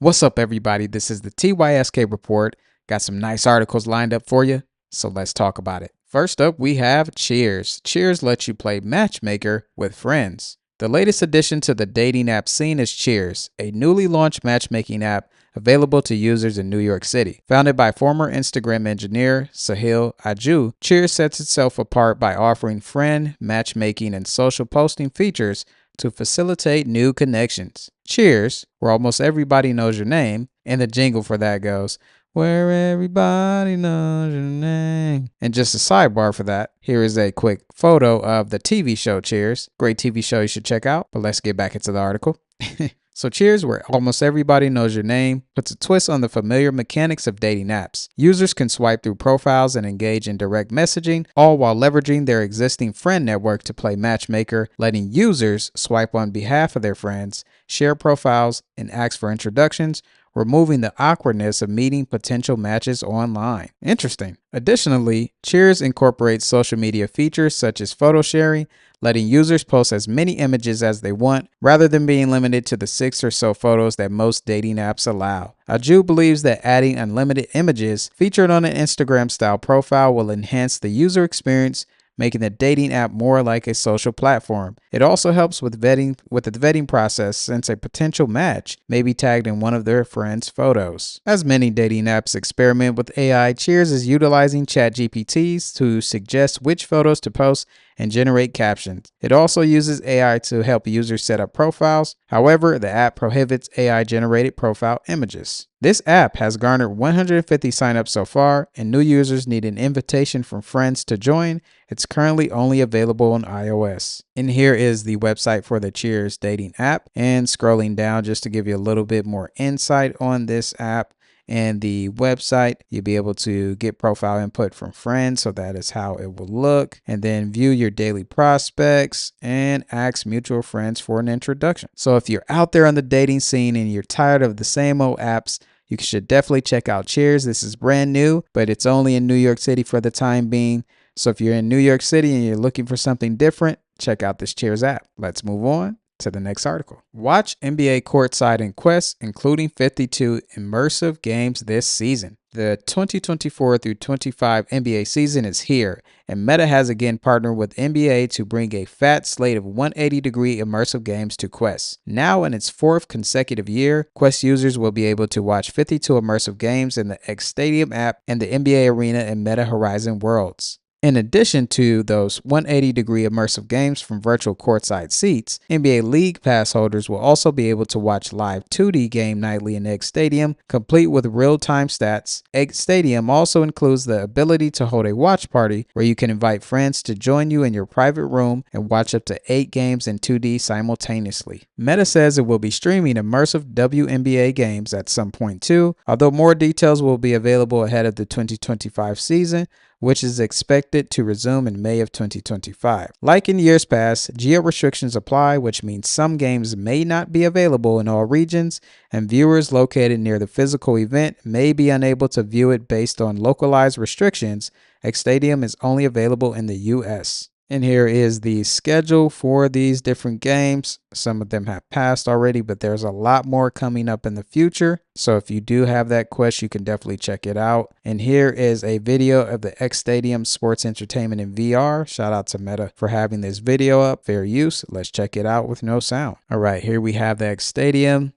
What's up, everybody? This is the TYSK report. Got some nice articles lined up for you, so let's talk about it. First up, we have Cheers. Cheers lets you play matchmaker with friends. The latest addition to the dating app scene is Cheers, a newly launched matchmaking app available to users in New York City. Founded by former Instagram engineer Sahil Aju, Cheers sets itself apart by offering friend, matchmaking, and social posting features to facilitate new connections. Cheers, where almost everybody knows your name, and the jingle for that goes, where everybody knows your name. And just a sidebar for that, here is a quick photo of the TV show Cheers. Great TV show you should check out, but let's get back into the article. So Cheers, where almost everybody knows your name, puts a twist on the familiar mechanics of dating apps. Users can swipe through profiles and engage in direct messaging, all while leveraging their existing friend network to play matchmaker, letting users swipe on behalf of their friends, share profiles, and ask for introductions, removing the awkwardness of meeting potential matches online. Interesting. Additionally, Cheers incorporates social media features such as photo sharing, letting users post as many images as they want, rather than being limited to the 6 or so photos that most dating apps allow. Aju believes that adding unlimited images featured on an Instagram-style profile will enhance the user experience, making the dating app more like a social platform. It also helps with the vetting process, since a potential match may be tagged in one of their friends' photos. As many dating apps experiment with AI, Cheers is utilizing ChatGPTs to suggest which photos to post and generate captions. It also uses AI to help users set up profiles. However, the app prohibits AI-generated profile images. This app has garnered 150 signups so far, and new users need an invitation from friends to join. It's currently only available on iOS. And here is the website for the Cheers dating app. And scrolling down just to give you a little bit more insight on this app and the website, you'll be able to get profile input from friends, so that is how it will look, and then view your daily prospects and ask mutual friends for an introduction. So if you're out there on the dating scene and you're tired of the same old apps, you should definitely check out Cheers. This is brand new, but it's only in New York City for the time being. So if you're in New York City and you're looking for something different, check out this Cheers app. Let's move on to the next article. Watch NBA courtside in Quest, including 52 immersive games this season. The 2024 through 25 NBA season is here, and Meta has again partnered with NBA to bring a fat slate of 180-degree immersive games to Quest. Now in its 4th consecutive year, Quest users will be able to watch 52 immersive games in the X Stadium app and the NBA Arena and Meta Horizon worlds. In addition to those 180-degree immersive games from virtual courtside seats, NBA League Pass holders will also be able to watch live 2D game nightly in X Stadium, complete with real-time stats. X Stadium also includes the ability to hold a watch party where you can invite friends to join you in your private room and watch up to 8 games in 2D simultaneously. Meta says it will be streaming immersive WNBA games at some point too, although more details will be available ahead of the 2025 season, which is expected to resume in May of 2025. Like in years past, geo restrictions apply, which means some games may not be available in all regions, and viewers located near the physical event may be unable to view it based on localized restrictions. X Stadium is only available in the US. And here is the schedule for these different games. Some of them have passed already, but there's a lot more coming up in the future. So if you do have that quest, you can definitely check it out. And here is a video of the X Stadium Sports Entertainment in VR. Shout out to Meta for having this video up. Fair use. Let's check it out with no sound. All right, here we have the X Stadium.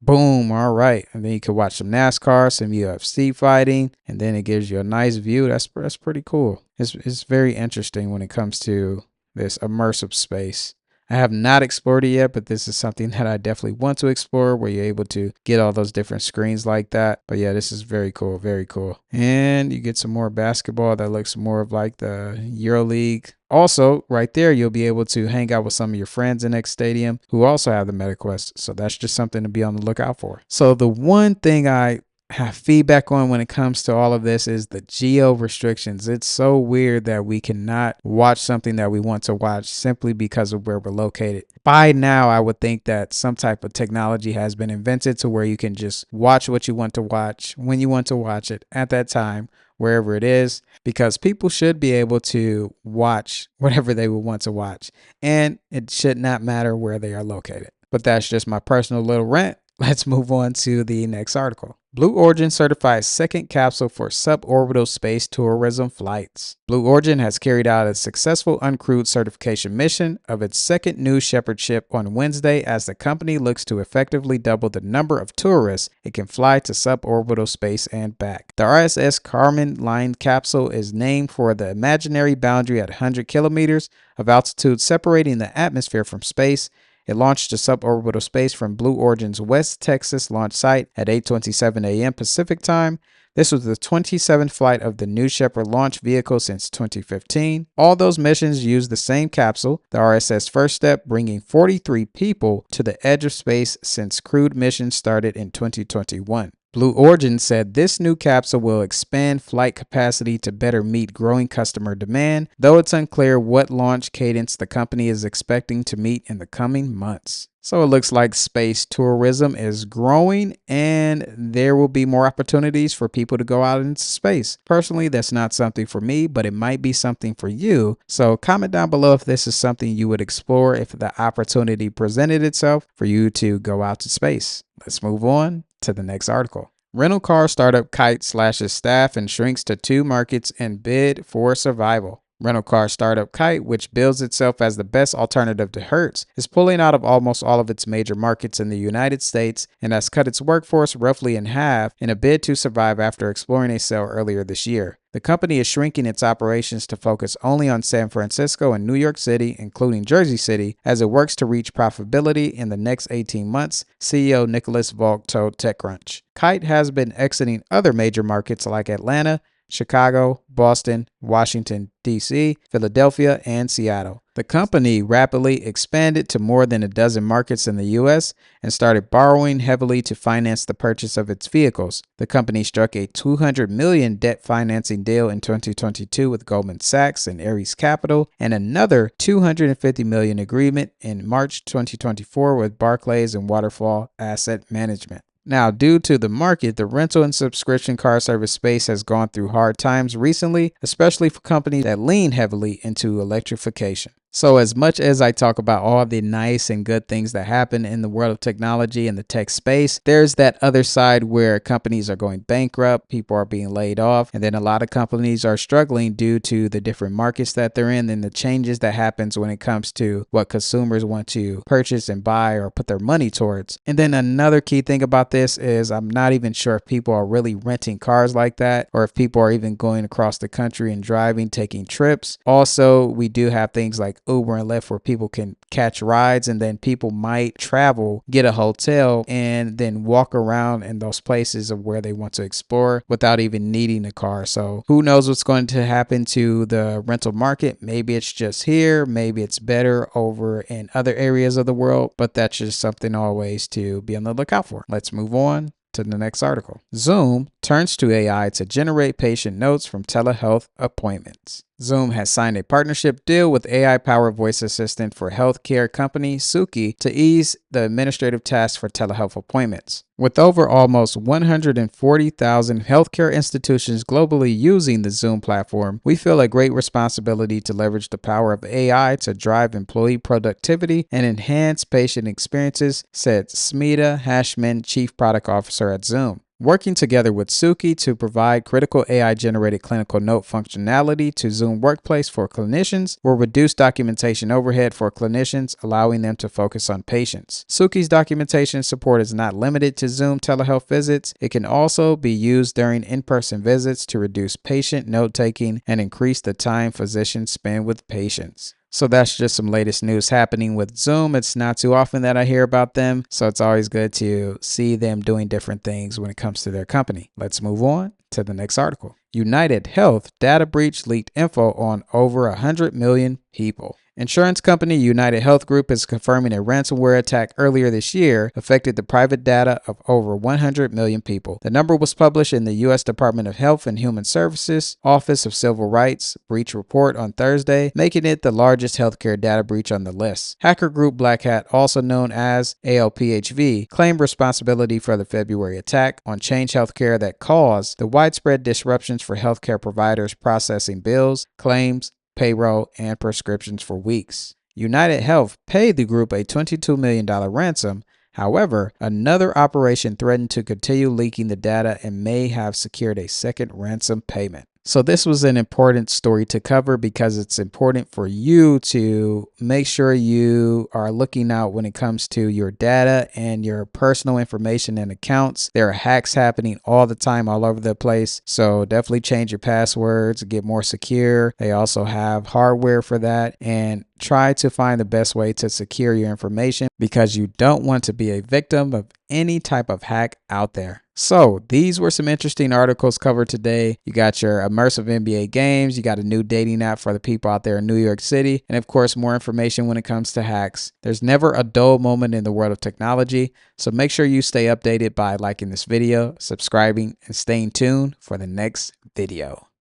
Boom, all right. And then you can watch some NASCAR, some UFC fighting, and then it gives you a nice view. That's pretty cool. It's very interesting when it comes to this immersive space. I have not explored it yet, but this is something that I definitely want to explore, where you're able to get all those different screens like that. But yeah, this is very cool, very cool. And you get some more basketball that looks more of like the EuroLeague. Also, right there, you'll be able to hang out with some of your friends in X Stadium who also have the MetaQuest. So that's just something to be on the lookout for. So the one thing I have feedback on when it comes to all of this is the geo restrictions. It's so weird that we cannot watch something that we want to watch simply because of where we're located. By now, I would think that some type of technology has been invented to where you can just watch what you want to watch when you want to watch it at that time, wherever it is, because people should be able to watch whatever they would want to watch, and it should not matter where they are located. But that's just my personal little rant. Let's move on to the next article. Blue Origin certifies second capsule for suborbital space tourism flights. Blue Origin has carried out a successful uncrewed certification mission of its second New Shepard ship on Wednesday as the company looks to effectively double the number of tourists it can fly to suborbital space and back. The RSS Kármán line capsule is named for the imaginary boundary at 100 kilometers of altitude separating the atmosphere from space. It launched to suborbital space from Blue Origin's West Texas launch site at 8:27 a.m. Pacific time. This was the 27th flight of the New Shepard launch vehicle since 2015. All those missions used the same capsule, the RSS First Step, bringing 43 people to the edge of space since crewed missions started in 2021. Blue Origin said this new capsule will expand flight capacity to better meet growing customer demand, though it's unclear what launch cadence the company is expecting to meet in the coming months. So it looks like space tourism is growing and there will be more opportunities for people to go out into space. Personally, that's not something for me, but it might be something for you. So comment down below if this is something you would explore if the opportunity presented itself for you to go out to space. Let's move on to the next article. Rental car startup Kite slashes staff and shrinks to 2 markets in bid for survival. Rental car startup Kite, which bills itself as the best alternative to Hertz, is pulling out of almost all of its major markets in the United States and has cut its workforce roughly in half in a bid to survive after exploring a sale earlier this year. The company is shrinking its operations to focus only on San Francisco and New York City, including Jersey City, as it works to reach profitability in the next 18 months, CEO Nicholas Volk told TechCrunch. Kite has been exiting other major markets like Atlanta, Chicago, Boston, Washington, D.C., Philadelphia, and Seattle. The company rapidly expanded to more than a dozen markets in the U.S. and started borrowing heavily to finance the purchase of its vehicles. The company struck a $200 million debt financing deal in 2022 with Goldman Sachs and Ares Capital, and another $250 million agreement in March 2024 with Barclays and Waterfall Asset Management. Now, due to the market, the rental and subscription car service space has gone through hard times recently, especially for companies that lean heavily into electrification. So as much as I talk about all the nice and good things that happen in the world of technology and the tech space, there's that other side where companies are going bankrupt, people are being laid off, and then a lot of companies are struggling due to the different markets that they're in and the changes that happens when it comes to what consumers want to purchase and buy or put their money towards. And then another key thing about this is I'm not even sure if people are really renting cars like that or if people are even going across the country and driving, taking trips. Also, we do have things like Uber and Lyft where people can catch rides, and then people might travel, get a hotel, and then walk around in those places of where they want to explore without even needing a car. So who knows what's going to happen to the rental market? Maybe it's just here, maybe it's better over in other areas of the world, but that's just something always to be on the lookout for. Let's move on to the next article. Zoom turns to AI to generate patient notes from telehealth appointments. Zoom has signed a partnership deal with AI-powered voice assistant for healthcare company Suki to ease the administrative tasks for telehealth appointments. With over almost 140,000 healthcare institutions globally using the Zoom platform, we feel a great responsibility to leverage the power of AI to drive employee productivity and enhance patient experiences, said Smita Hashman, Chief Product Officer at Zoom. Working together with Suki to provide critical AI-generated clinical note functionality to Zoom Workplace for clinicians will reduce documentation overhead for clinicians, allowing them to focus on patients. Suki's documentation support is not limited to Zoom telehealth visits. It can also be used during in-person visits to reduce patient note-taking and increase the time physicians spend with patients. So that's just some latest news happening with Zoom. It's not too often that I hear about them, so it's always good to see them doing different things when it comes to their company. Let's move on to the next article. United Health data breach leaked info on over 100 million people. Insurance company United Health Group is confirming a ransomware attack earlier this year affected the private data of over 100 million people. The number was published in the U.S. Department of Health and Human Services Office of Civil Rights breach report on Thursday, making it the largest healthcare data breach on the list. Hacker group Black Hat, also known as ALPHV, claimed responsibility for the February attack on Change Healthcare that caused the widespread disruptions for healthcare providers processing bills, claims, payroll, and prescriptions for weeks. United Health paid the group a $22 million ransom, However, another operation threatened to continue leaking the data and may have secured a second ransom payment. So this was an important story to cover because it's important for you to make sure you are looking out when it comes to your data and your personal information and accounts. There are hacks happening all the time, all over the place. So definitely change your passwords, get more secure. They also have hardware for that, and try to find the best way to secure your information because you don't want to be a victim of any type of hack out there. So these were some interesting articles covered today. You got your Immersive NBA Games, you got a new dating app for the people out there in New York City, and of course more information when it comes to hacks. There's never a dull moment in the world of technology, so make sure you stay updated by liking this video, subscribing, and staying tuned for the next video.